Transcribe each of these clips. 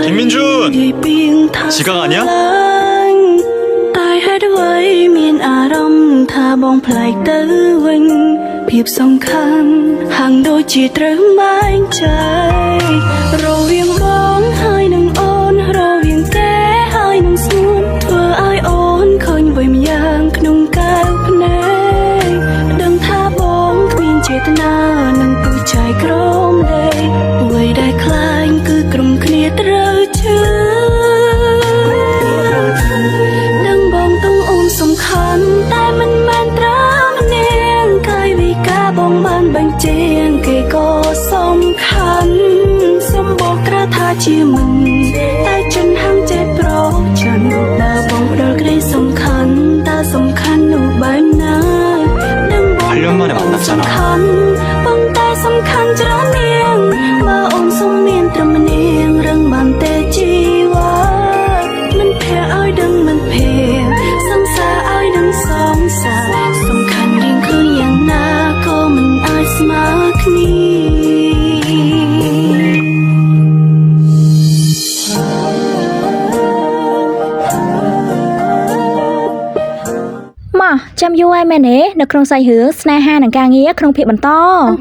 김민준! 지각 아니야?ចាំយូរហើយមែនទេនៅក្នុងសាច់រឿងស្នេហានិងការងារក្នុងភាគបន្ត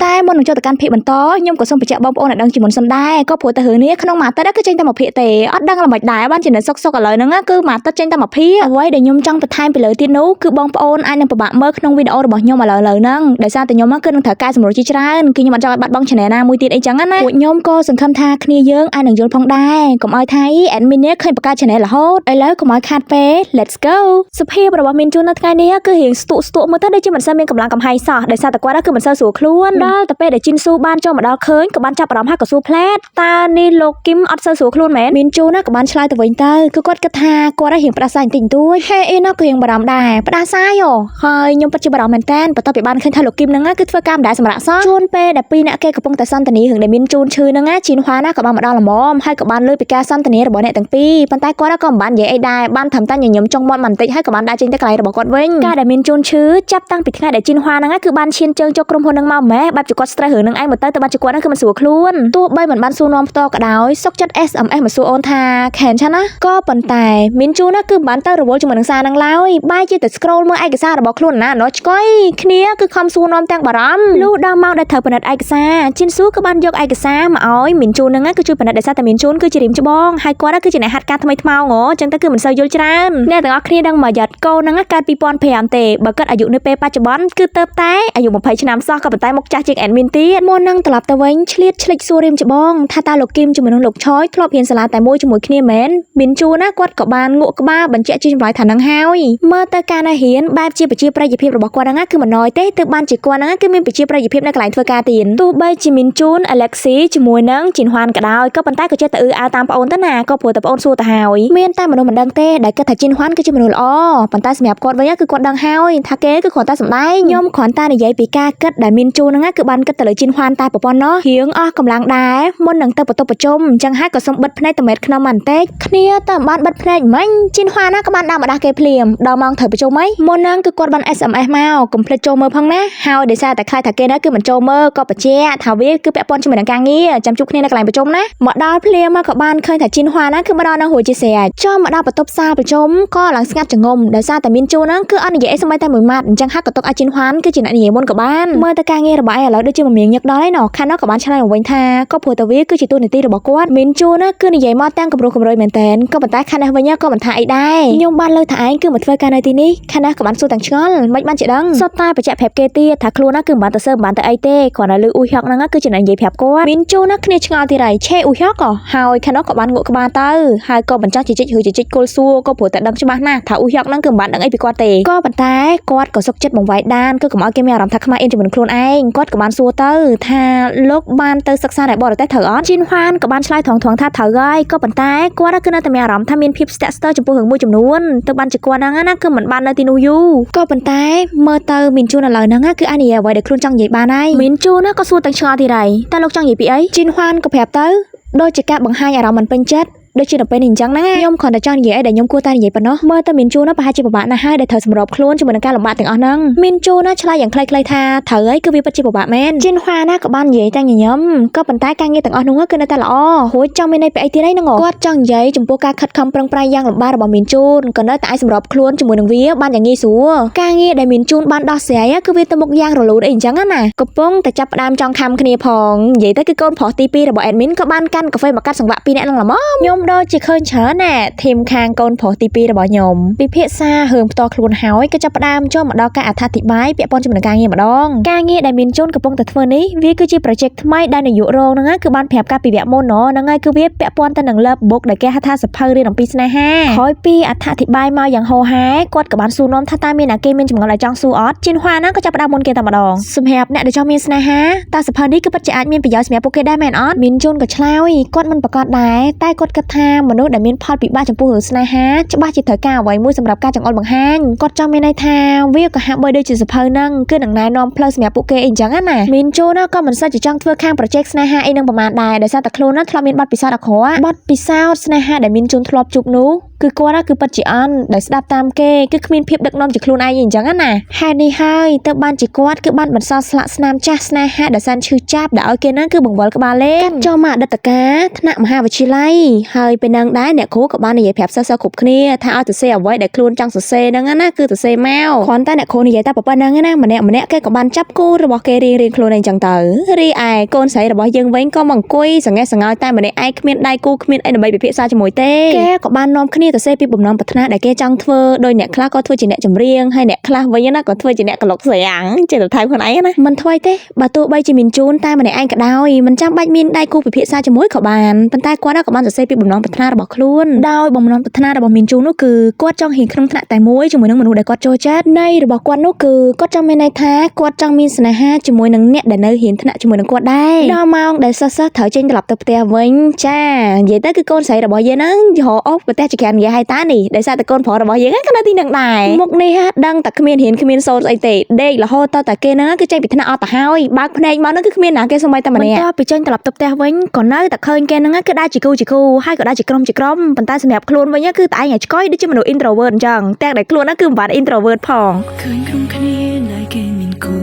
តែមុននឹងចូលទៅកាន់ភាគបន្តខ្ញុំក៏សូមបញ្ជាក់បងប្អូនឲ្យដឹងជាមុនសិនដែរក៏ព្រោះតែរឿងនេះក្នុងមួយអាទិត្យគឺចេញតែមួយភាគទេអត់ដឹងល្មិចដែរបានជានៅសុកឥឡូវហ្នឹងគឺមួយអាទិត្យចេញតែមួយភាគអ្វីដែលខ្ញុំចង់បន្ថែមពីលើទៀតនោះគឺបងប្អូនអាចនឹងពិបាកមើលក្នុងវីដេអូរបស់ខ្ញុំឥឡូវហ្នឹងដោយសារតែខ្ញុំគឺនឹងត្រូវកែសម្រួលជាច្រើនគឺខ្ញុំអត់ចង់ឲ្យបាត់បង់ channel ណាមួយទៀតអីចឹងណាពួកខ្ញុំក៏សង្ឃឹមថាគ្នាយើងអាចនឹងយល់ផងដែរកុំឲ្យថា admin នេះឃើញបង្កើត channel រហូតឥឡូវកុំឲ្យខាតពេល let's go សុភាពរបស់មានជួននៅថ្ងៃនេះគឺរៀងស្ទុកមើលទៅដូចជាមិនសូវមានកម្លាំងកំហែងសោះដោយសារតែគាត់គឺមិនសូវស្រួលខ្លួនដល់តែពេលដែលជីនស៊ូបានចូលមកដល់ឃើញក៏បានចាប់អារម្មណ៍ហើយក៏សួរផ្លែតតើនេះលោកគឹមអត់សូវស្រួលខ្លួនមែនមានជួនណាក៏បានឆ្លើយទៅវិញទៅគឺគាត់គិតថាគាត់រៀងផ្ដាសាយបន្តិចបន្តួចហេអីនោះក៏រៀងបារម្ភដែរផ្ដាសាយហើយខ្ញុំពិតជាបារម្ភមែនតើបន្ទាប់ពីបានឃើញថាលោកគឹមហ្នឹងគឺធ្វើការមិនដែលសម្រាប់សោះជួនពេលដែលពីរអ្នកគេកំពុងតែសន្ទនារឿងដែលមានជួនឈឺហ្នឹងជីនហွာណាក៏បានមកដល់ល្មមហើយក៏បានលើកពីការសន្ទនារបស់អ្នកទាំងពីរប៉ុន្តែគាត់ក៏មិនបាននិយាយអីដែរបានត្រឹមតែញញឹមចុងមាត់បន្តិចហើយក៏បានដើរចេញទៅកន្លែងរបស់គាត់វិញការដែលមានជួនឈឺចាប់តាំងពីថ្ងៃដែលជីនហွာហ្នឹងគឺបានឈានជើងចូលក្រុមហ៊ុនហ្នឹងមកម៉េះបែបជាគាត់ stress រឿងហ្នឹងឯងមកទៅបានជាគាត់ហ្នឹងគឺមិនស្រួលខ្លួនទោះបីមិនបានសួរនាំផ្ទាល់ក៏ដោយសុកចិត្ត SMS មកសួរអូនថាខែនឆាណាក៏ប៉ុន្តែមានជួនណាគឺមិនបានទៅរវល់ជាមួយនឹងសារហ្នឹងឡើយបែរជាតែ scroll មើលឯកសាររបស់ខ្លួនណាឆ្កុយគ្នាគឺខំសួរនាំទាំងបារម្ភលុះដល់ម៉ោងដែលត្រូវពិនិត្យឯកសារជីនស៊ូក៏បានយកឯកសារមកឲ្យមានជួនហ្នឹងគឺជួយពិនិត្យដោយសារតែមានជួនគឺជារៀមច្បងហើយគាត់គឺជាអ្នកហាត់ការថ្មីថ្មោងអញ្ចឹងទៅគឺមិនសូវយល់ច្រើនអ្នកទាំងអស់គ្នាដឹងមកយ៉ាត់កូនហ្នឹងកើត2005ទេបើគាត់អាយុនៅពេលបច្ចុប្បន្នគឺទៅតែអាយុ20ឆ្នាំសោះក៏ប៉ុន្តែមុខចាស់ជាង admin ទៀតមុននឹងត្រឡប់ទៅវិញឆ្លៀតឆ្លេចសួររៀមច្បងថាតើលោកគឹមជាមួយនឹងលោកឆយធ្លាប់រៀនសាលាតែមួយជាមួយគ្នាមែនមានជួនណាគាត់ក៏បានងក់ក្បាលបញ្ជាក់ជាចម្លើយថានឹងហើយមើលទៅការណារៀនបែបជាប្រជាប្រិយភាពរបស់គាត់ហ្នឹងគឺមិនណយទេទើបបានជាគាត់ហ្នឹងគឺមានប្រជាប្រិយភាពនៅកន្លែងធ្វើការទៀតទោះបីជាមានជួន Alexi ជាមួយនឹងជីនហွာនក៏ដោយក៏ប៉ុន្តែក៏ចេះតែអើតាមប្អូនទៅណាក៏ព្រោះតែប្អូនសួរទៅហើយមានតែមនុស្សមិនដឹងទេដែលគិតថាជីនហွာនគឺជាមនុស្សល្អប៉ុន្តែសម្រាប់គាត់វិញគឺគាត់ដឹងហើយថាគេគឺគ្រាន់តែសម្ដែងខ្ញុំគ្រាន់តែនិយាយពីការគិតដែលមានជួនហ្នឹងគឺបានគិតទៅលើជីនហွာនតែប្រព័ន្ធនោះរៀងអស់កម្លាំងដែរមុននឹងទៅបន្ទប់ប្រជុំអញ្ចឹងហើយក៏សូមបិទភ្នែកតែមេតក្នុងបន្តិចគ្នាតែបានបិទភ្នែកមិញជីនហွာនណាក៏បានដើរមកដាស់គេភ្លាមដល់ម៉ោងត្រូវប្រជុំហីមុនហ្នឹងគឺគាត់បាន SMS មកកុំភ្លេចចូលមើលផងណាហើយដោយសារតែខ្លាចថាគេណាគឺមិនចូលមើលក៏បញ្ជាក់ថាវាគឺពាក់ព័ន្ធជាមួយនឹងការងារចាំជួបគ្នានៅកន្លែងប្រជុំណាមកដល់ភ្លាមមកក៏បានឃើញថាជីនហွာនណាគឺមកដល់នៅរួចជាស្រេចចុះមកដល់បន្ទប់សាលប្រជុំក៏ឡើងស្ងាត់ចងំដោយសារតែមានជួនហ្នឹងគឺអត់និយាយអីសូម្បីតែ តែមួយម៉ាត់អញ្ចឹងហាក់ក៏ຕົកឲ្យជីនហ៊ានគឺជាអ្នកនិយាយមុនក៏បានមើលទៅការងាររបស់ឯងឥឡូវដូចជាមមាញឹកដល់ហើយណោះខាននោះក៏បានឆ្លើយមកវិញថាក៏ព្រោះតែវាគឺជាតួនាទីរបស់គាត់មីនជូណាគឺនិយាយមកទាំងកម្រោះកម្រួយមែនតើក៏ប៉ុន្តែខាននេះវិញក៏មិនថាអីដែរខ្ញុំបានលើថាឯងគឺមកធ្វើការនៅទីនេះខាននេះក៏បានសួរទាំងឆ្ងល់មិនបានជាដឹងសុទ្ធតែបច្ចៈប្រាប់គេទៀតថាខ្លួនណាគឺមិនបានទៅសើមិនបានទៅអីទេគ្រាន់តែលឺអ៊ូហុកហ្នឹងគឺជាអ្នកនិយាយប្រាប់គាត់មីនជូណាគ្នាឆ្ងល់ទីរៃឆេអ៊ូហុកក៏ហើយខាននោះក៏បានងក់ក្បាលទៅហើយក៏បញ្ចោះជិះគល់សួរក៏ព្រោះតែដឹងច្បាស់ណាស់ថាអ៊ូហុកហ្នឹងគឺមិនបានដឹងអីពីគាត់ទេក៏ប៉ុន្តែគាត់ក៏សុកចិត្តបង្វែកដានគឺកុំឲ្យគេមានអារម្មណ៍ថាខ្មាស់អៀនជាមួយនឹងខ្លួនឯងគាត់ក៏បានសួរទៅថាលោកបានទៅសិក្សានៅបរទេសត្រូវអត់ជីនហ៊ានក៏បានឆ្លើយថងថាត្រូវហើយក៏ប៉ុន្តែគាត់គឺនៅតែមានអារម្មណ៍ថាមានភាពស្ទាក់ស្ទើរចំពោះរឿងមួយចំនួនទៅបានជាគាត់ហ្នឹងណាគឺមិនបាននៅទីនោះយូរក៏ប៉ុន្តែមើលទៅមីនជូនឥឡូវហ្នឹងគឺអាចនិយាយអ្វីដែលខ្លួនចង់និយាយបានហើយមីនជូនក៏សួរទាំងឆ្ងល់ទីរៃតើលោកចង់និយាយពីអីជីនហ៊ានក៏ប្រាប់ទៅដូចជាការបង្ហាញអារម្មណ៍មិនពេញចិត្តដូចជានៅពេលនេះអញ្ចឹងណាខ្ញុំគ្រាន់តែចង់និយាយអីដែលខ្ញុំគួរតែនិយាយប៉ុណ្ណោះមើលទៅមានជូនប្រហែលជាពិបាកណាស់ហើយដែលត្រូវសម្របខ្លួនជាមួយនឹងការលំបាកទាំងអស់ហ្នឹងមានជូនឆ្លើយយ៉ាងខ្លីៗថាត្រូវហើយគឺវាពិតជាពិបាកមែនជីនហ៊ាណាក៏បាននិយាយតែញញឹមក៏ប៉ុន្តែការងារទាំងអស់នោះគឺនៅតែល្អរួចចង់មានន័យពីអីទៀតអីហ្នឹងគាត់ចង់និយាយចំពោះការខិតខំប្រឹងប្រែងយ៉ាងលំបាករបស់មានជូនក៏នៅតែអាចសម្របខ្លួនជាមួយនឹងវាបានយ៉ាងងាយស្រួលការងារដែលមានជូនបានដោះស្រាយគឺវាទៅមុខយ៉ាងរលូនអីអញ្ចឹងណាកំពុងតែចាប់ផ្ដើមចង់ខំគ្នាផងនិយាយទៅគឺកូនប្រុសទី2របស់ admin ក៏បានកាន់កាហ្វេមកកាត់សង្វាក់2នាក់ហ្នឹងល្មមខ្ញុំដូចជាឃើញច្រើនណែធីមខាងកូនប្រុសទី2របស់ខ្ញុំពិភាក្សារឿងផ្ទាល់ខ្លួនហើយក៏ចាប់ផ្ដើមចូលមកដល់ការអត្ថាធិប្បាយពាក់ព័ន្ធជាមួយនឹងការងារម្ដងការងារដែលមានជូនកំពុងតែធ្វើនេះវាគឺជា project ថ្មីដែលនាយករងហ្នឹងគឺបានប្រាប់ការពីវគ្គមុនហ្នឹងហើយគឺវាពាក់ព័ន្ធទៅនឹង love book ដែលគេហៅថាសភៅរៀនអំពីស្នេហាហើយពីអត្ថាធិប្បាយមកយ៉ាងហោហែគាត់ក៏បានសួរនាំថាតើមានអ្នកគេមានចម្ងល់ឲ្យចង់សួរអត់ជីនហ៊ាណាក៏ចាប់ផ្ដើមមុនគេតែម្ដងសម្រាប់អ្នកដែលចង់មានស្នេហាតើសភៅនេះគឺពិតជាអាចមានប្រយោជន៍សម្រាប់ពួកគេដែរមែនអត់មានជូនក៏ឆ្លើយគាត់មិនប្រកាសដែរតែគាត់គិតថាមនុស្សដែលមានផលពិបាកចំពោះរឿងស្នេហាច្បាស់ជាត្រូវការអ្វីមួយសម្រាប់ការចង្អុលបង្ហាញគាត់ចង់មានន័យថាវាក៏ហាក់បីដូចជាសភៅហ្នឹងគឺនឹងណែនាំផ្លូវសម្រាប់ពួកគេអីចឹងណាមានជូនក៏មិនសូវជាចង់ធ្វើខាង project ស្នេហាអីនឹងប្រហែលដែរដោយសារតែខ្លួនធ្លាប់មានបទពិសោធន៍អាក្រក់បទពិសោធន៍ស្នេហាដែលមានជូនធ្លាប់ជួបនោះគឺគាត់គឺពិតជាអន់ដែលស្ដាប់តាមគេគឺគ្មានភាពដឹកនាំជាខ្លួនឯងអញ្ចឹងណាហេតុនេះហើយទៅបានជាគាត់គឺបានបន្សល់ស្លាកស្នាមចាស់ស្នេហាដែលសានឈឺចាប់ដែលឲ្យគេហ្នឹងគឺបង្វិលក្បាលលេងចូលមកអតីតកាលថ្នាក់មហាវិទ្យាល័យហើយពេលហ្នឹងដែរអ្នកគ្រូក៏បាននិយាយប្រាប់សិស្សគ្រប់គ្នាថាឲ្យទៅសេអ្វីដែលខ្លួនចង់សរសេរហ្នឹងណាគឺទៅសេមកគ្រាន់តែអ្នកគ្រូនិយាយតែប៉ុណ្្នឹងណាម្នាក់គេក៏បានចាប់គូរបស់គេរៀងខ្លួនឯងចឹងទៅរីឯកូនស្រីរបស់យើងវិញក៏មកអង្គុយសង្ហេះសង្ហោយតែម្នាក់ឯងគ្មានដៃគូគ្មានអីដើម្បីពិភាក្សាជាមួយទេគេក៏បាននាំគ្នាទៅសេពីបំណងប្រាថ្នាដែលគេចង់ធ្វើដោយអ្នកខ្លះក៏ធ្វើជាអ្នកចម្រៀងហើយអ្នកខ្លះវិញណាក៏ធ្វើជាអ្នកក្លុកស្រាំងចេះទៅថែមខ្លួនឯងណាមិនថ្មីទេបើទោះបីជាមានជូនតែម្នាក់ឯងក៏ដោយមិនចាំបាច់មានដៃគូពិភាក្សាជាមួយក៏បានប៉ុន្តែគាត់ក៏បានសរសេរពីបំណងប្រាថ្នារបស់ខ្លួនដោយបំណងប្រាថ្នារបស់មានជូននោះគឺគាត់ចង់ហ៊ានក្នុងថ្នាក់តែមួយជាមួយនឹងមនុស្សដែលគាត់ចូលចិត្តន័យរបស់គាត់នោះគឺគាត់ចង់មានន័យថាគាត់ចង់មានស្នេហាជាមួយនឹងអ្នកដែលនៅហ៊ានថ្នាក់ជាមួយនឹងគាត់ដែរដល់ម៉ោងដែលសិស្សត្រូវចេញត្រឡប់ទៅផ្ទះវិញចានិយាយទៅគឺកូនស្រីរបស់យើងហ្នឹងរកអស់ប្រទេសជាក្រាននិយាយឲ្យតានេះដោយសារតែកូនប្រុសរបស់យើងក៏នៅទីនឹងដែរមុខនេះដឹងតែគ្មានរៀនគ្មានសូត្រស្អីទេដេករហូតតែគេហ្នឹងគឺចេញពីថ្នាក់អត់ទៅហើយបើកភ្នែកមកហ្នឹងគឺគ្មានណាគេសូម្បីតែម្នាក់បន្ទាប់ពីចេញត្រឡប់ទៅផ្ទះវិញក៏នៅតែឃើញគេហ្នឹងគឺដើរជាគូហើយក៏ដើរជាក្រុមប៉ុន្តែសម្រាប់ខ្លួនវិញគឺតែឯងឲ្យឆ្កយដូចជាមនុស្ស introvert អញ្ចឹងតែដែលខ្លួនហ្នឹងគឺមិនបាន introvert ផងឃើញក្រុមគ្នាដែលគេមានគូ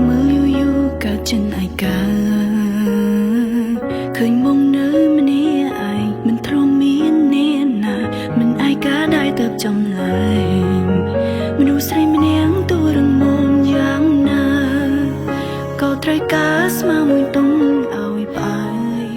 មើលយូរកើតចិនឯកាឃើញមកនៅម្នាក់ឯងមិនទ្រាំមានអ្នកណាមិនឯកាដែរទៅចំឡាយមនុស្សស្រីម្នាក់ទូរងមុំយ៉ាងណាក៏ត្រូវការស្មាមួយតុងឲ្យបាយ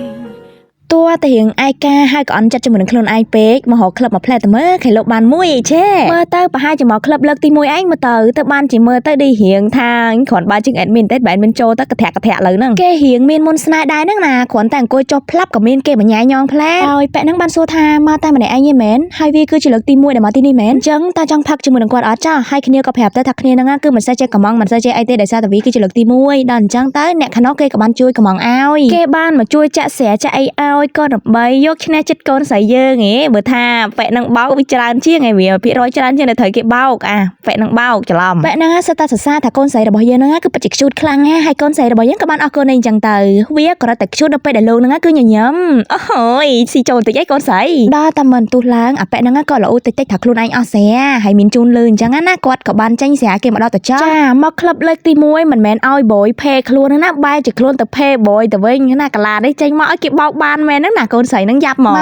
តួតែរៀងឯកាហើយក៏អន់ចិត្តជាមួយនឹងខ្លួនឯងពេកមករកក្លឹបមកផ្លែតមើលគេលោកបានមួយឆេមើលទៅប្រហែលជាមកក្លឹបលើកទី1ឯងមើលទៅបានជាមើលទៅដូចរៀងថាគ្រាន់បើជាង admin តែបែរមិនចូលទៅកធាក់លើហ្នឹងគេរៀងមានមុនស្នេហ៍ដែរហ្នឹងណាគ្រាន់តែអង្គុយចុះផ្លាប់ក៏មានគេបញ្ញាញងផ្លែហើយប៉ែហ្នឹងបានសួរថាមកតែម្នាក់ឯងទេមែនហើយវាគឺជាលើកទី1ដែលមកទីនេះមែនអញ្ចឹងតើចង់ផឹកជាមួយនឹងគាត់អត់ចាហើយគ្នាក៏ប្រាប់ទៅថាគ្នាហ្នឹងគឺមិនសូវចេះកំងមិនសូវចេះអីទេដោយសារតែវាគឺជាលើកទី1ដល់អញ្ចឹងទៅអ្នកខាងនោះគេក៏បានជួយកំងឲ្យគេបានមកជួយចាក់ស្រាចាក់អីឲ្យក៏ដើម្បីយកឈ្នះចិត្តកូនស្រីយើងហ៎បើថាប៉ែនឹងបោកវាច្រើនជាងឯវាភាគរយច្រើនជាងដែលត្រូវគេបោកប៉ែនឹងបោកច្រឡំប៉ែនឹងសិតតែសរសើរថាកូនស្រីរបស់យើងហ្នឹងគឺពិតជាខ្ជូតខ្លាំងហើយកូនស្រីរបស់យើងក៏បានអរគុណអីចឹងទៅវាក៏រត់តែខ្ជូតដល់ពេលដែលលោកហ្នឹងគឺញញឹមអូយស៊ីចូលតិចអីកូនស្រីដល់តែមិនទុះឡើងប៉ែហ្នឹងក៏ល្អតិចថាខ្លួនឯងអស់ស្រាហើយមានជូនលឺអញ្ចឹងណាគាត់ក៏បានចេញស្រាគេមកដល់ទៅចាមកក្លឹបលើកទី1មិនមែនឲ្យបយផេខ្លួនណាបែរជាខ្លួនទៅផេបយទៅវិញណាកាឡានេះចេញមកឲ្យគេបោកបានមែន ហ្នឹងណាកូនស្រីហ្នឹងយ៉ាប់មក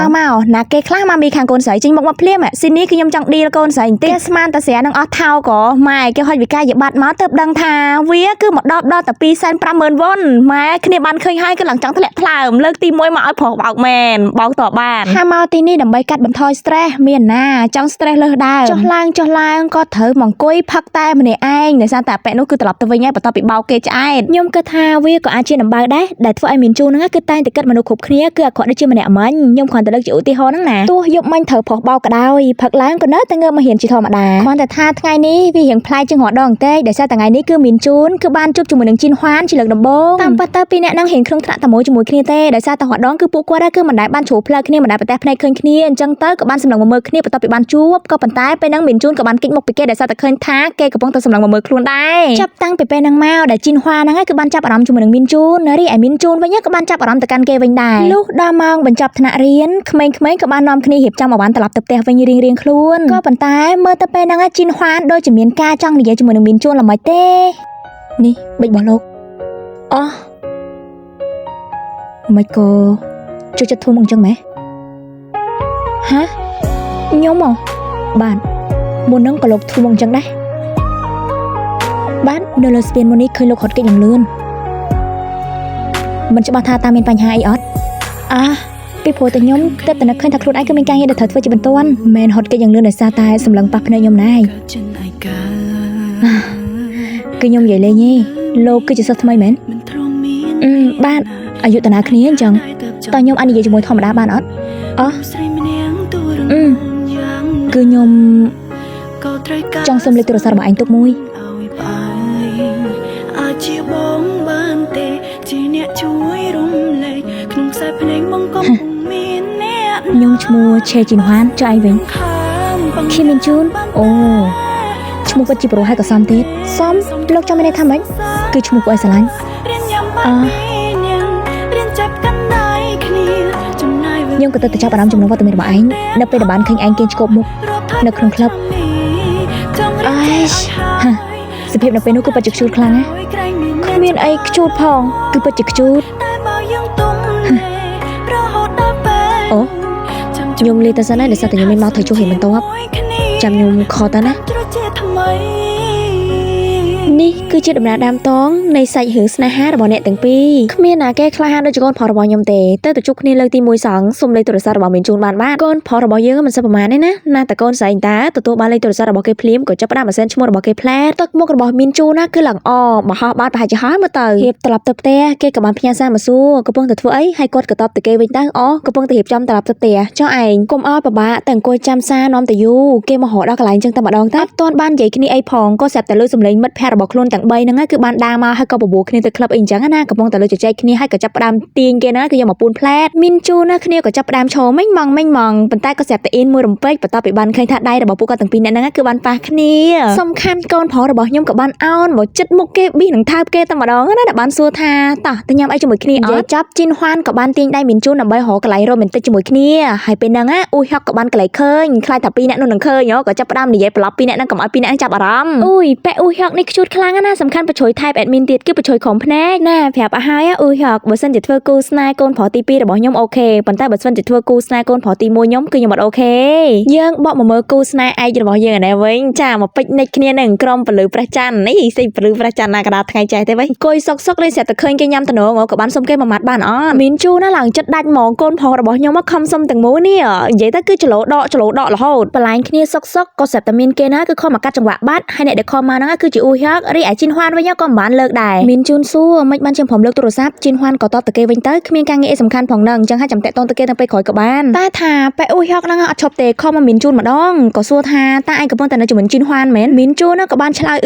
ណាគេខ្លះមកមីខាងកូនស្រីចេញមកភ្លាមស៊ីនេះគឺខ្ញុំចង់ឌីលកូនស្រីបន្តិចគេស្មានតាស្រានឹងអស់ថោក៏ម៉ែគេហុចវិការយបាត់មកទៅដឹងថាវាគឺមកដល់តែ 250,000 វ៉ុនម៉ែគ្នាបានឃើញហើយគឺឡើងចង់ធ្លាក់ថ្លើមលើកទី1មកឲ្យប្រុសបោកមែនបោកតបានថាមកទីនេះដើម្បីកាត់បន្ថយ stress មានណាចង់ stress លើសដើមចុះឡើងក៏ត្រូវមកអង្គុយផឹកតែម្នាក់ឯងដោយសារតែប៉ែនោះគឺត្រឡប់ទៅវិញហើយបន្ទាប់ពីបោកគេឆ្អែតខ្ញុំគិតថាវាក៏អាចជាដំបៅដែរដែលធ្វើឲ្យមានជូនហ្នឹងគឺតែងតែគិតមនុស្សគ្រប់គ្នាគឺអាក្រក់ដូចជាម្នាក់មិញខ្ញុំគ្រាន់តែលើកជាឧទាហរណ៍ហ្នឹងណាទោះយប់មិញត្រូវប្រុសបោកក៏ដោយផឹកឡើងក៏នៅតែងើបមកហ៊ានជាធម្មតាគ្រាន់តែថាថ្ងៃនេះវារៀងប្លែកជាងរាល់ដងទេដោយសារថ្ងៃនេះគឺមានជូនគឺបានជួបជាមួយនឹងជីនហွានជាលើកដំបូងតាមពិតទៅពីរអ្នកហ្នឹងរៀងក្នុងថ្នាក់តែមួយជាមួយគ្នាទេដោយសារតែរាល់ដងគឺពួកគាត់គឺមិនដែលបានជ្រុលផ្លូវគ្នាមិនដែលប្រទះភ្នែកឃើញគ្នាអញ្ចឹងទៅក៏បានសម្លឹងមកមើលគ្នាបន្ទាប់ពីបានជួបក៏ប៉ុន្តែពេលហ្នឹងមានជូនក៏បានគិតមុខពីគេដោយសារតែឃើញថាគេកំពុងតែសម្លឹងមកមើលខ្លួនដែរចាប់តាំងពីពេលហ្នឹងមកដែលជីនហွាហ្នឹងគឺបានចាប់អារម្មណ៍ជាមួយនឹងមានជូនរីឯមានជូនវិញក៏បានចាប់អារម្មណ៍ទៅកាន់គេវិញដែរលុះដល់ម៉ោងបញ្ចប់ថ្នាក់រៀនក្មេងៗក៏បាននាំគ្នារៀបចំឲ្យបានត្រឡប់ទៅផ្ទះវិញរៀងៗខ្លួនក៏ប៉ុន្តែមើលទៅពេលហ្នឹងជីនហွានដូចជាមានការចង់និយាយជាមួយនឹងមានជូនល្មិចទេនេះបិចរបស់លោកអូមិនក៏ជួយចិត្តធំអញ្ចឹងម៉េះហាខ្ញុំហ៎បាទមុនហ្នឹងក៏លោកធំអញ្ចឹងដែរបាទនៅលើស្ពានមុននេះឃើញលោកហត់គេយ៉ាងលឿនមិនច្បាស់ថាតើមានបញ្ហាអីអត់ពីព្រោះតែខ្ញុំគិតតែនឹកឃើញថាខ្លួនឯងគឺមានការងារដែលត្រូវធ្វើជាបន្ទាន់មិនហត់គេយ៉ាងលឿនដោយសារតែសម្លឹងប៉ះភ្នែកខ្ញុំណាយគឺខ្ញុំនិយាយលេងទេលោកគឺជាសិស្សថ្មីមែនបាទអាយុតាណាគ្នាអញ្ចឹងតើខ្ញុំអាចនិយាយជាមួយធម្មតាបានអត់គឺខ្ញុំចង់សុំលេខទូរស័ព្ទរបស់ឯងទុកមួយអាចជាបងបានទេជាអ្នកជួយរំលែកក្នុងខ្សែភ្នែកបងក៏មានអ្នកខ្ញុំឈ្មោះឆេជីនហွានចុះឯងវិញឈីមានជូនអូឈ្មោះពិតជាប្រុសហើយក៏សមទៀតសមលោកចង់មានន័យថាម៉េចគឺឈ្មោះពួកឯងស្រឡាញ់ខ្ញុំក៏ទៅចាប់អារម្មណ៍ចំនួនវត្តមានរបស់ឯងនៅពេលដែលបានឃើញឯងគេឆ្កប់មុខនៅក្នុងក្លឹបសភាពនៅពេលនោះគឺពិតជាខ្ជូតខ្លាំងណាស់គ្មានអីខ្ជូតផងគឺពិតជាខ្ជូតអូខ្ញុំលេទៅសិនហើយដោយសារតែខ្ញុំមានមកត្រូវជួបហេតុបន្ទាប់ចាំខ្ញុំខលទៅណានេះគឺជាដំណើរដើមតងនៃសាច់រឿងស្នេហារបស់អ្នកទាំងពីរគ្មានណាគេក្លាហានដូចកូនប្រុសរបស់ខ្ញុំទេទៅជួបគ្នាលើកទី1សងសុំលេខទូរស័ព្ទរបស់មានជូនបានកូនប្រុសរបស់យើងមិនសូវប្រមាណទេណាតែកូនស្រីតាទទួលបានលេខទូរស័ព្ទរបស់គេភ្លាមក៏ចាប់ផ្ដើមអាសែនឈ្មោះរបស់គេផ្លែទឹកមុខរបស់មានជូនណាគឺឡើងបោះបាត់ប្រហែលជាហើយមើលទៅរៀបត្រឡប់ទៅផ្ទះគេក៏បានផ្ញើសារមកសួរកំពុងតែធ្វើអីហើយគាត់ក៏តបទៅគេវិញទៅកំពុងតែរៀបចំត្រឡប់ទៅផ្ទះចុះឯងកុំឲ្យពិបាកតែអង្គុយចាំសារនាំទៅយូរគេមករកដល់កន្លែងចឹងតែម្ដងតែអត់ទាន់បាននិយាយគ្នាអីផងក៏ស្រាប់តែលើសំឡេងមិត្តភក្តិរបស់ខ្លួនទាំង3ហ្នឹងគឺបានដើរមកហើយក៏បបួលគ្នាទៅក្លឹបអីអញ្ចឹងណាកំពុងតែលើជជែកគ្នាហើយក៏ចាប់ផ្ដើមទាញគេណាគឺយកមកពូនផ្លែតមានជូនណាគ្នាក៏ចាប់ផ្ដើមឈរមិញម៉ងប៉ុន្តែក៏ស្រាប់តែអ៊ីនមួយរំពេចបន្ទាប់ពីបានឃើញថាដៃរបស់ពួកគាត់ទាំងពីរនាក់ហ្នឹងគឺបានប៉ះគ្នាសំខាន់កូនប្រុសរបស់ខ្ញុំក៏បានអោនមកចិត្តមុខគេប៊ីនឹងថើបគេតែម្ដងណាដែលបានសួរថាតោះទៅញ៉ាំអីជាមួយគ្នាអត់ចាប់ជីនហွានក៏បានទាញដៃមានជូនដើម្បីរកកន្លែងរ៉ូមែនទិកជាមួយគ្នាហើយពេលហ្នឹងអ៊ូហុកក៏បានកន្លែងឃើញខ្លាចថាពីរនាក់នោះនឹងឃើញក៏ចាប់ផ្ដើមនិយាយប្រាប់ពីរនាក់ហ្នឹងកុំឲ្យពីរនាក់ហ្នឹងចាប់អារម្មណ៍អូយប៉ែអ៊ូហុកនេះខ្ជូតខ្លាំងណាស់សំខាន់ប្រជួយថែបអេដមីនទៀតគឺប្រជួយក្រុមភ្នែកណាប្រាប់ឲ្យហើយអ៊ូហុកបើសិនជាធ្វើគូស្នេហ៍កូនប្រុសទី2របស់ខ្ញុំអូខេប៉ុន្តែបើសិនជាធ្វើគូស្នេហ៍កូនប្រុសទី1ខ្ញុំគឺខ្ញុំអត់អូខេយើងបកមកមើលគូស្នេហ៍ឯករបស់យើងឯនេះវិញចាមកពេចនិចគ្នានឹងក្រុមពលឺព្រះច័ន្ទនេះសិពលឺព្រះច័ន្ទណាកដាថ្ងៃចេះទេវិញអង្គុយសុកលេងស្រាប់តែឃើញគេញ៉ាំតំណងក៏បានសុំគេមួយម៉ាត់បានអត់មានជូណាឡើងចិត្តដាច់ហ្មងកូនប្រុសរបស់ខ្ញុំមកខំសុំទាំងមូលនេះនិយាយទៅគឺចលោដករហូតបន្លាញគ្នាសុកក៏ស្រាប់តែមានគេណាគឺខំមកកាត់ចង្វាក់បាត់ហើយអ្នកដែលខំមកហ្នឹងគឺជាអ៊ូហុករីឯជីនហွានវិញក៏មិនបានលើកដែរមានជូនសួរមិនបានជាព្រមលើកទូរស័ព្ទជីនហွានក៏តបទៅគេវិញទៅគ្មានការងារអីសំខាន់ផងហ្នឹងអញ្ចឹងហើយចាំតាក់តងទៅគេទៅពេលក្រោយក៏បានតែថាប៉ែអ៊ូហុកហ្នឹងអត់ឈប់ទេខំមកមានជូនម្ដងក៏សួរថាតើឯងកំពុងតែនៅជាមួយជីនហွានមែនមានជូនក៏បានឆ្លើយ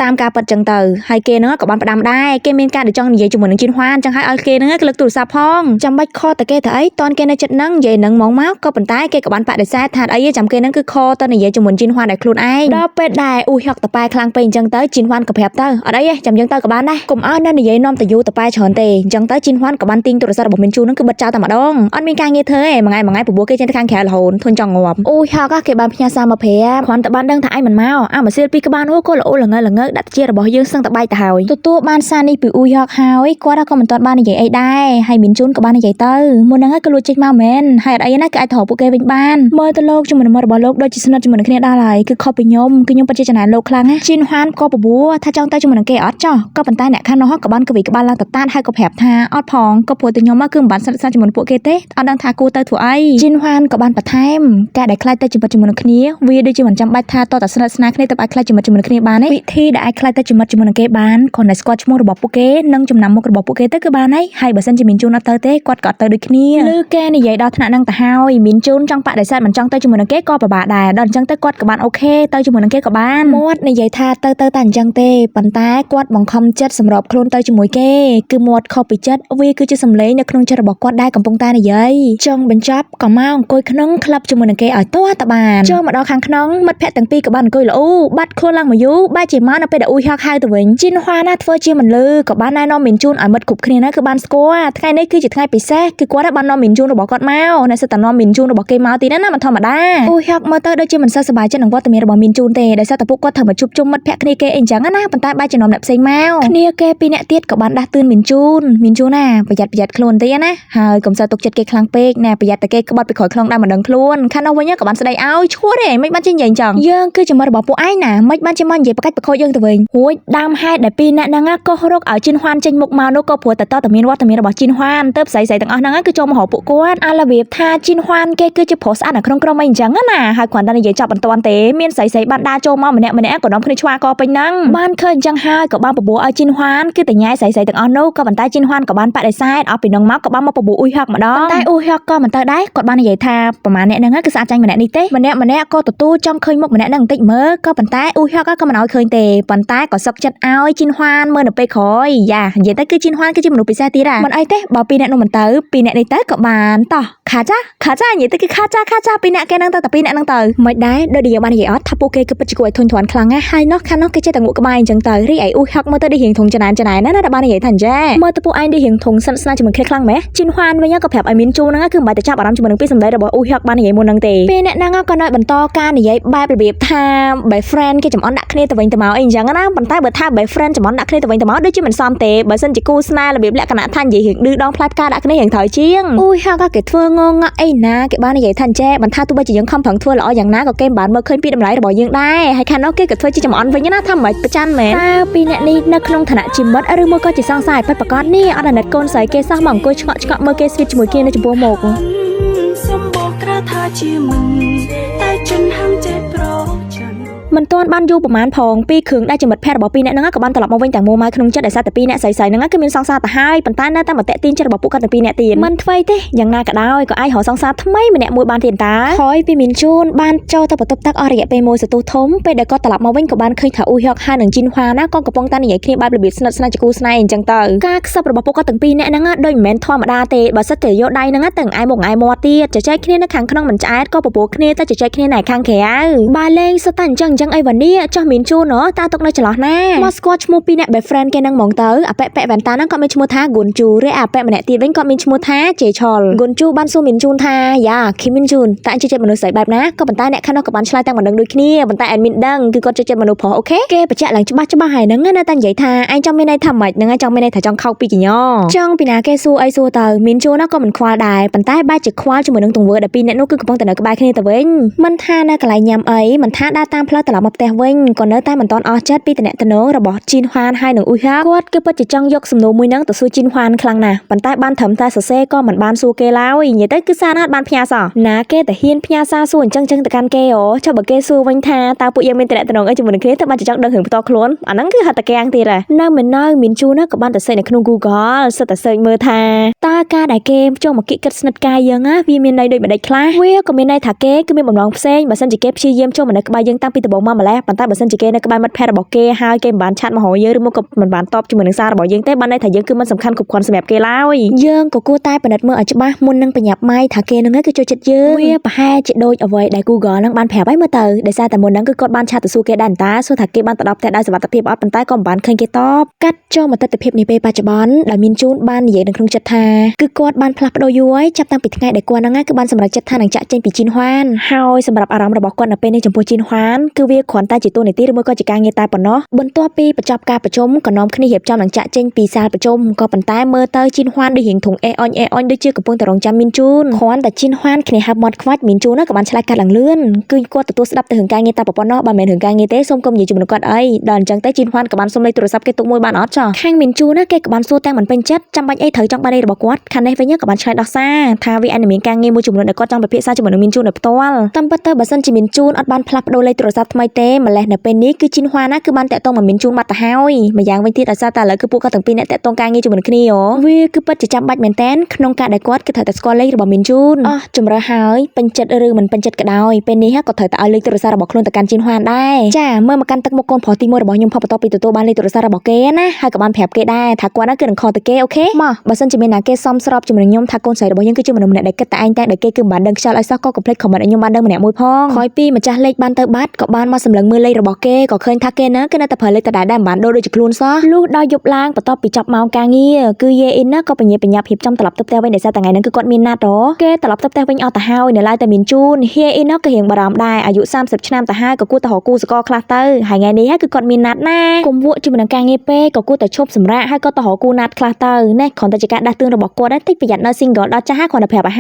តាមការប៉ັດចឹងទៅហើយគេហ្នឹងក៏បានផ្ដាំដែរគេមានការដែលចង់និយាយជាមួយនឹងជីនហွានចឹងហើយឲ្យគេហ្នឹងលើកទូរស័ព្ទផងចាំបាច់ខលទៅគេទៅអីតនគេនៅចិត្តហ្នឹងនិយាយហ្នឹងមកក៏ប៉ុន្តែគេក៏បានបដិសេធថាអីចាំគេហ្នឹងគឺខលទៅនិយាយជាមួយជីនហွានដែលខ្លួនឯងដល់ពេលដែរអ៊ូហុកតប៉ែខ្លាំងពេកអញ្ចឹងទៅជីនហွាន ก็แผลบเตอร์อะไรจำยังเตอร์กับบ้านได้กลุ่มอ้อนนั่นในยัยน้อมแต่ยูแต่ไปเฉินเตจังเตอร์จินฮวนกับบ้านติงตัวรัสระบบมินจูนั่นคือบัดจ้าแต่มาดองอ้อนมีการเงี้ยเธอมาไงผมบัวเกยเจนทางแขนหลนทนจังงวบโอ้ยฮาก็เก็บบ้านพิญญาซามาเพียควันแต่บ้านดังถ่ายมันเมามาเสียปีกับบ้านโอ้ก็โอ้หลังเงยดัดเจี๊ยบบอกยืงซึ่งแต่ใบแต่หายตัวบ้านซานี่ปีอุยฮอกหายก็ได้ก็มันตอนบ้านในยัยไอ้ได้ให้มินจูนกับบ้านในยัยเตอร์มูนังก็รู้จักมาเมนให้อะไรนั่นก็ไอ้ถอดพวกเกยเป็นบ้านเมื่อตลกจมันมาบอลโลกโดยจิตสนัดจมันขึ้นได้เลยคือเข้าไปยมปัจจัยนาโลกครั้งจินฮวนก็ปะบัวถ้าจ้องเตอร์จมันเกยอดจ่อก็เป็นใต้เนี่ยข้างนอกกับบ้านกวีกับบ้านลางตัดต้านให้ก็แผลบทาออดพองก็ปวดตัวยมมากขึ้นบ้านสั้นจมันพวกเกเตเอาดังทากูเตอร์ถั่วไอจินฮวนกับบ้านปะไทม์แกได้คลายเตอร์จมันขึ้นนี้วีได้จมันจำใบทาต่อตัดสนัดสนาขึ้นแต่ใบคลายจมันขึ้นนี้บ้านวิธีได้คลายเตอร์จมันเกบ้านคนในสกอตช์มูระบบพวกเกนั่งจำนำมุกระบบพวกเกเตอร์คือบ้านให้บัสันจิมินจูนเตอร์เตกอดเตอร์ด้วยขึ้นนี้ลือแกนี่ใหญ่ดาวถนัดนั่งแต่หายมินจูนจังปะได้สัตว์มันจังเตอร์จมันเกก็ประบาดได้ดอนจังเตอร์กอดกับบ้านโอเคเตอร์จมันเกกับบ้านมดในใหญ่ทาเตอร์ตันจังเตปันตากอดบังคำจัดสำหรับโคลนเตอร์จมูกเกคือมดเข้าไปจัดวีคือจะสำเร็จในโคลนจะระบบกอดได้กับปงตาในใหญ่จงเป็นจับกับเมาองกุยขนมคลับจมันเกอ่อยตัวตะบานจงมาดอคังขนมมัดแพะตั้งปีกับบ้านกุยละอู้บัดโคลังมายุบ้าจีมาเอาไปด่าอุ้ยฮักไฮตัวเองจินฮวานาเฟอร์จีมันลือกับบ้านนายน้องมินจูนอ่อยมัดขุบคณีนะคือบ้านสกัวไงนี่คือจิตไงปีแซ่คือกว่าถ้าบ้านน้องมินจูนเราบอกกอดเมาในสถานน้องมินจูนเราบอกเกยเมาตีนั่นน่ะมันธรรมดาอุ้ยฮักมอเตอร์โดยจีมันสบายจังหนังว่าแต่เมียเราบอกมินจูนเตได้ซาตะปุกก็เถอะมาจุบมัดแพะคณีเกยเองจังนะปันตาบ้าจีน้องแบบเซงเมาคณีเกยปีเนี่ยเตี้ยกับบ้านด่าตื่นมินจูนน่ะประหยัดโคลนเตี้ยนะหายกลมซาตกจัดเกยคลังเป๊กน่ะประหยัดแต่เกยก็บอดไปขอยคลองได้มาดังโคลนข้าน้องวันนี้กับบ้านแสดงเอาชั่วเลยไม่บ้านจีนใหญ่จังยังคือจะมาบอกพวกไอ้น่ะไม่บ้านจีนมันใหญ่ประกัดประคอยยังตัวเองโอ้ยดามให้แต่ปีน่ะนางก็รกเอาจินฮวนจินมุกมาโนก็ผัวแต่ต่อแต่มีว่าแต่มีระบอกจินฮวนเติบใส่ต่างเอานางก็จมหอปุกวนอาลาเบียบทาจินฮวนเกคือจะโพสอ่านครองไม่จังน่ะหากขวัญตาในใหญ่จับบันตวันเตเมียนใส่บ้านดาโจมาเหมือนเนี่ยก็น้องคณิชวาก็ไปนั่งบ้านเคยจังห้ากับบ้านปะบัวเอาจินฮวนคือแต่ย้ายใส่ต่างเอาโนก็บันตาจินฮวนกับบ้านปะได้ไซด์เอาไปน้องมักกับบ้านมาปะบัวอุ้ยหักมาดองบันตาอุ้ยหักก็มันเตอได้กดบ้านในใหญ่ทาประมาณเนี่ยนางก็สะใจเหมือนเนี่ยนี่เต้มันเนี่ยก็ตัวตู้จ้องเคยมุกเหมือนเนี่ยนั่งติดเมื่อก็บันตาอุ้ยหักก็มันเอาเคยเตบันตาก็ซอกจัดเอาจินฮวนเมื่อหนูไปคอยอย่าใหญ่แต่คือจินฮวนคือจินมันหนูไปแซ่ตีด่ะมันไอเต้บอกปีเนี่ยหนูมันเตอปีเนี่ยในเต้กับบ้านต่อขาจ้าใหญ่แต่คือขาจ้าปีเนี่ยแกนั่งเตอแต่ปีเนี่ยนั่งเตอไม่ได้โดยเดียวบ้านใหญ่ออดทับโปเกคือปัจจุบันทนถอนครั้งง่ายนอกแกเจตังงูกระบายจังเตอรีไออุ้ยหักเมื่อเตอได้เห็นทงจะนานนั่นน่ะบ้านใหญ่ทันแจ้เมื่อตะปูไอได้เห็นทงสั้นๆจะมันแค่ครั้งไหมจินฮวนวันนี้ก็แผลไอมินจูนั่นก็คือใบแต่จับอารมณ์จะมันปีสำเร็จระบอกอุ้ยหักบ้านใหญ่มูนังเตปีเนี่ยนั่งก็น้อยบรรทอการใหญ่ใบระเบียบทามใบเฟรนด์ก็จะมันดักเนี่ยแต่วันแต่เมาเองจังนะบรรทาเบิดท่าใบเฟรนด์จะมันดักเนี่ยแต่วันแต่เมาด้วยจิมันซ้อมเตะใบเส้นจิกูสนาระเบียบและขณะท่านใหญ่เห็นดื้อดองพลาดการดักเนี่ยเห็นถอยเชียงอุ้ยหักก็เกิดเฟื่องงไอ้นะเก็บบ้านใหญ่ทันแจ้บรรทาตัวใบจะยังคำผังทั่วหล่ออย่างน้าก็เกมบ้านเมื่อเคยปีดำไหลระบอกยังได้ให้คันนอกเกเกิดเฟื่องจะมันไว้ยังน่าทำไว้ประจันแม่ปีเนี่ยนี่นักลงฐานะจิมบดหรือเมื่อก็จะสร้างสายพัดประกอบนี่อันนั้นโกนใส่เกสร้างหม่องโกชกเมื่อเกสวิตจมูกเกียในจมูกหมกสมบอกกระทาเชี่ยมึงแต่จนห้ามใจโปรจันมันต้นบ้านยูประมาณพองปีขึงได้จังหวัดแพร่บอกปีเนี่ยนั่งกับบ้านตลอดมาเว้นแต่โมมาขนมจัดได้ซาแต่ปีเนี่ยใส่นั่งก็มีซองซาแต่ให้ปันต้านหน้าตามาแตะตีนจะบอกปุ๊กกันแต่ปีเนี่ยตีนมันไฟเต้อย่างนาก็ได้ก็ไอหอซองซาทำไมมันเนี่ยมวยบ้านเตียนตาคอยปีมินจูนบ้านเจ้าตะปตบตักอริยะไปโมสตูทมไปเด็กก็ตลอดมาเว้นกับบ้านเคยถ่าอุยอก5 1จินฮวานะก้อนกระปองตาใหญ่ขึ้นบ้านระเบียบสนัดจะกูสไนเองจังเตอร์กากซับบอกปุ๊กกันแต่ปีเนี่ยนั่งโดยแมนทอมาดาเตะบัสเตยโยได้นั่งแต่งไอหมกไอมอตีจะใช้ขึ้นในขังขนมเหมือนจะไอก็ปุ๊กขึ้นแต่จะใช้ขึ้นไหนขังแขวบ้านเล่งสตันจังไอวันนี้เจ้ามินจูเนาะตาตกในฉลอดแน่มอสโกชมูปีเนี่ยแบบเฟรนด์แกนั่งมองเตอร์แปะแวนตานั่งก็มีชมูท่ากุนจูเรียแปะมันเนี่ยตีเว้นก็มีชมูท่าเจชอลกุนจูบ้านซูมินจูนท่ายาคิมินจูนแต่อันเจมนุษย์ใส่แบบนะก็บรรดาเนี่ยข้างนอกกับบ้านชลายตั้งเหมือนดังด้วยขี้บรรดาแอนมินดังคือก็เจมนุษย์พอโอเคเก๋ประจักษ์หลังจะบ้าหายนั่งงั้นตั้งใหญ่ท่าไอจังไม่ได้ทำใหม่นั่งไอจังไม่ได้ถ่ายจังเข้าปีกี่ย่อจังปีนาเกซูไอซูเตอร์มินจูน่ะก็มันควาได้บรรดาบ้าจะควาจะเหมือนดังตรงเวอร์แต่ปีเนี่ยนู้คือกระป๋องแต่เนื้อกระบายแค่นี้แต่เว้นมันท่าน่ะกระไรยำไอมันท่าได้ตามพลอตลอดมาแต่เว้นก่อนเนื้อใต้มันตอนออจัดปีแต่เนี่ยตโนระบอกจินฮวานให้หนึ่งอุ้ยฮักกวดก็ปัจจัยจังยกสมโนมวยนั่งต่อสู้จินฮวานครั้งน่ะปันใต้บ้านถมใต้เสก็เหมือนบ้านสู้เกล้าวอย่างเงี้ยแต่คือซานาบ้านพญาสอนาเกแต่เฮียนพญาซาส่วนจังแต่การเกอ๋อชอบแบบเกสู้วันทาตาปุยยังเป็นแต่ตโนไอจมูกเคล็ดแต่บ้านจะจังดังหึงต่อคล้นอันนั้นคือหัตถแกงตีแหละนั่งเหมือนนั่งมินจูนะกับบ้านแต่เซในขนมกูก็สแต่เซเมื่อทาตากาได้เกมจ้องมากิกัดสนัดกายยังอ่ะวีมีในโดยไม่ได้คล้าเวียก็มีในถาเกก็มีบ่มลองเซนบัสันจิเก็บชีเยี่ยมจ้องมาในกบายยังตั้งปีตบ របស់មកម្លេះប៉ុន្តែបើសិនជាគេនៅក្បែរមិត្តភ័ក្តិរបស់គេហើយគេមិនបានឆាត់មកហៅយើងឬមកក៏មិនបានតបជាមួយនឹងសាររបស់យើងទេបានន័យថាយើងគឺមិនសំខាន់គ្រប់គ្រាន់សម្រាប់គេឡើយយើងក៏គួរតែពិនិត្យមើលឲ្យច្បាស់មុននឹងបញ្ញាប់ម៉ៃថាគេនឹងគឺចូលចិត្តយើងវាប្រហែលជាដូចអ្វីដែល Google នឹងបានប្រាប់ឲ្យមើលទៅដោយសារតែមុនហ្នឹងគឺគាត់បានឆាត់ទៅសួរគេដែរតាសួរថាគេបានទៅដល់ផ្ទះដោយសុវត្ថិភាពអត់ប៉ុន្តែក៏មិនបានឃើញគេតបកាត់ចូលមកទស្សនវិជ្ជានេះពេលបច្ចុប្បន្នដែលមានជូនបាននិយាយនៅក្នុងចិត្តថាគឺគាត់បានផ្លាស់ប្ដូរយូរហើយចាប់តាំងពីថ្ងៃដែលគាត់ហ្នឹងគឺបានសម្រេចចិត្តថានឹងចាក់ចេញពីជីនហួនហើយសម្រាប់អារម្មណ៍របស់គាត់នៅពេលនេះចំពោះជីនហួនគឺវាគ្រាន់តែជាតួនាទីឬមួយក៏ជាការងារតែប៉ុណ្ណោះបន្ទាប់ពីបញ្ចប់ការប្រជុំក៏នាំគ្នារៀបចំនឹងចាក់ចេញពីសាលប្រជុំក៏ប៉ុន្តែមើលទៅជីនហួនដូចរៀងធុងអេអុញដូចជាកំពុងតែរងចាំមានជូនគ្រាន់តែជីនហួនគ្នាហាប់មាត់ខ្វាច់មានជូនក៏បានឆ្លើយកាត់ឡើងលឿនគឺគាត់ទទួលស្ដាប់ទៅរឿងការងារតែប៉ុណ្ណោះបើមិនរឿងការងារទេសូមកុំនិយាយជាមួយគាត់អីដល់អញ្ចឹងតែជីនហួនក៏បានសុំលេខទូរស័ព្ទគេទុកមួយបានអត់ចោះខាងមានជូនគេក៏បានសួរទាំងមិនពេញចិត្តចាំបាច់អីត្រូវចង់បានអីរបស់គាត់ខាងនេះវិញក៏បានឆ្លើយដោះសារថាវាអាចនឹងមានការងារមួយចំនួនដែលគាត់ចង់ពិភាក្សាជាមួយនឹងមានជូនដោយផ្ទាល់តាមពិតទៅបើសិនជាមានជូនអត់បានផ្លាស់ប្ដូរលេខទូរស័ព្ទថ្មីទេម្លេះនៅពេលនេះគឺជីនហួនគឺបានតាក់ទងមកមានជូនបាត់ទៅហើយម្យ៉ាងវិញទៀតដោយសារតែឥឡូវគឺពួកគាត់ទាំងពីរអ្នកតាក់ទងការងារជាមួយគ្នាវាគឺពិតជាចាំបាច់មែនតើក្នុងការដែលគាត់គឺត្រូវតែស្គាល់លេខរបស់មានជូនជំរឿហើយពេញចិត្តឬមិនពេញចិត្តក៏ដោយពេលនេះក៏ត្រូវតែឲ្យលេខទូរស័ព្ទរបស់ខ្លួនទៅកាន់ជីនហួនដែរចាមើលមកកាន់ទឹកមុខកូនប្រុសទី1របស់ខ្ញុំផុសបន្ទាប់ពីទទួលបានលេខទូរស័ព្ទរបស់គេណាហើយក៏បានប្រាប់គេដែរថាគាត់គឺនឹងខលទៅគេអូខេមកបើសិនជាមានណាគេសមស្របជាមួយនឹងខ្ញុំថាកូនស្រីរបស់យើងគឺជាមនុស្សម្នាក់ដែលគិតតែឯងតែដែលគេគឺមិនបានដឹងខ្យល់ឲ្យសោះក៏កុំភ្លេចខមមិនឲ្យខ្ញុំបានដឹងម្នាក់មួយផងក្រោយពីម្ចាស់លេខបានទៅបាត់ក៏បានមកសម្លឹងមើលលេខរបស់គេក៏ឃើញថាគេណាគឺនៅតែប្រើលេខដដែលមិនបានដូរដូចជាខ្លួនសោះលុះដល់យប់ឡើងបន្ទាប់ពីចប់ម៉ោងការងារគឺយេអ៊ីនណាក៏បញ្ញារៀបចំត្រឡប់ទៅផ្ទះវិញដោយសារតែថ្ងៃហ្នឹងគឺគាត់មានណាត់គេត្រឡប់ទៅផ្ទះវិញអត់ទៅហើយនៅឡើយតែមានជូនយេអ៊ីនណាក៏រៀងបារម្ភដែរអាយុ30ឆ្នាំទៅហើយក៏គួរតែរកគូសកលខ្លះទៅហើយថ្ងៃនេះគឺគាត់មានណាត់ណាកុំវក់ជាមួយនឹងការងារពេកក៏គួរតែឈប់សម្រាកហើយក៏ទៅរកគូណាត់ខ្លះទៅណែគ្រាន់តែជាការដាស់តឿនរបស់គាត់តិចប្រយ័ត្ននៅ single ដល់ចាស់គ្រាន់តែប្រាប់ឲ្យ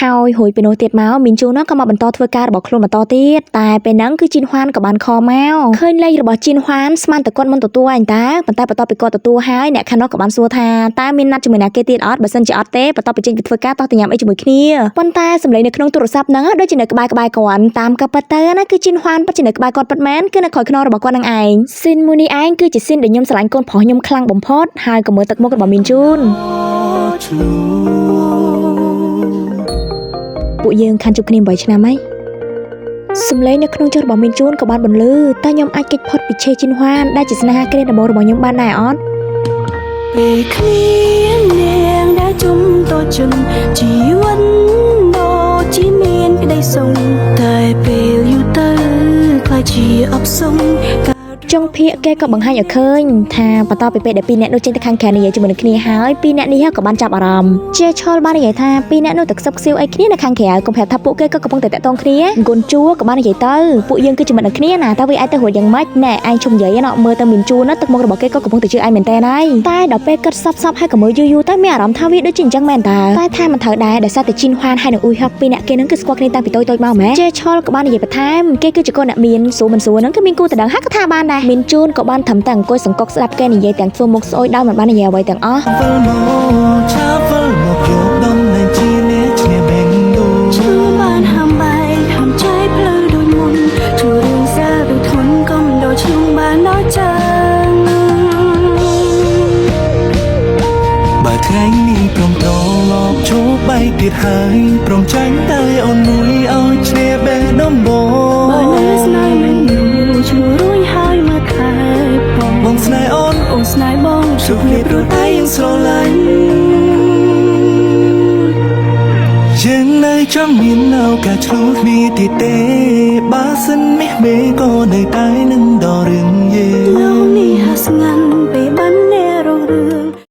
ហើយហួយពីនោះទៀតមកមានជូនណាក៏មកបន្តធ្វើការរបស់ខ្លួនបន្តទៀតតែពេលហ្នឹងគឺជីនហួនក៏បានខលមកឃើញលេខរបស់ជីនហួនស្មានតែគាត់មិនទទួលអញតាប៉ុន្តែបន្ទាប់ពីគាត់ទទួលហើយអ្នកខាងនោះក៏បានសួរថាតើមានណាត់ជាមួយណាគេទៀតអត់បើសិនជាអត់ទេបន្ទាប់ពីចេញពីធ្វើការតោះទៅញ៉ាំអីជាមួយគ្នាប៉ុន្តែសម្លេងនៅក្នុងទូរស័ព្ទហ្នឹងដូចជានៅក្បែរគាត់តាមក៏ពិតទៅណាគឺជីនហួនពិតជានៅក្បែរគាត់ពិតមែនគឺនៅក្រោយខ្នងរបស់គាត់នឹងឯងស៊ីនមួយនេះឯងគឺជាស៊ីនដែលខ្ញុំស្រឡាញ់កូនប្រុសខ្ញុំខ្លាំងបំផុតហើយក៏មើលទឹកមុខរបស់មានជូនពួកយើងខានជួបគ្នា8ឆ្នាំហើយសំឡេងនៅក្នុងចិត្តរបស់មានជូនក៏បានបន្លឺតែខ្ញុំអាចគេចផុតពីឆេជីនហួនដែលជាស្នេហាគ្រាដំបូងរបស់ខ្ញុំបានដែរអត់ពេលគ្នានាងដែលជុំតូចជឹងជីវិតដូចជាមានក្តីសុខតែពេលយូរទៅខ្លាចជាអបសុងចុងភាគគេក៏បង្ហាញឲ្យឃើញថាបន្តពីពេលដែលពីរអ្នកនោះចេញទៅខាងក្រៅនិយាយជាមួយគ្នាហើយពីរអ្នកនេះក៏បានចាប់អារម្មណ៍ជាឈលបាននិយាយថាពីរអ្នកនោះទៅខ្សឹបខ្សៀវអីគ្នានៅខាងក្រៅកុំប្រាប់ថាពួកគេក៏កំពុងតែតាក់ទងគ្នាគុនជួក៏បាននិយាយទៅពួកយើងគឺជាមិត្តនឹងគ្នាណាតើវាអាចទៅរួចយ៉ាងម៉េចណែឯងជុំនិយាយណោះមើលទៅមានជួណាទឹកមុខរបស់គេក៏កំពុងតែជឿឯងមែនតើហើយតែដល់ពេលគិតសពហើយក៏មើលយូរទៅមានអារម្មណ៍ថាវាដូចជាអញ្ចឹងមែនតើតែថាមិនត្រូវដែរដោយសារតែជីនហួនហើយនឹងអ៊ុយហុកពីរអ្នកគេនឹងគឺស្គាល់គ្នាតាំងពីតូចមកម៉ែជាឈលក៏បាននិយាយបន្ថែមគេគឺជាកូនអ្នកមានសួរមិនសួរហ្នឹងគឺមានគូតដឹងហើយក៏ថាបានដែរមានជូនក៏បានធ្វើតែអង្គុយសង្កត់ស្ដាប់គេនិយាយទាំងធ្វើមុខស្អុយដោយមិនបាននិយាយអ្វីទាំងអស់បានហាំបែកហាំใจផ្លូវដូចមុនជួរឿងសាដូចធន់ក៏មិនដូចឆ្លងបានដល់ចឹងបើថ្ងៃនេះព្រមត្រឡប់ជួបបែកទៀតហើយព្រមចាញ់តែអូនមួយឲ្យឈ្នះបេះដំបងបើនៅស្នេហ៍មិនយូរជួរួយហើយមកខែបងស្នេហ៍អូនស្នេហ៍បងជួបគ្នាព្រោះតែយើងស្រឡាញ់យើងនៅចង់មានឱកាសឆ្លងគ្នាទៀតទេបើសិនមេក៏នៅតែនឹងដល់រឿងយើង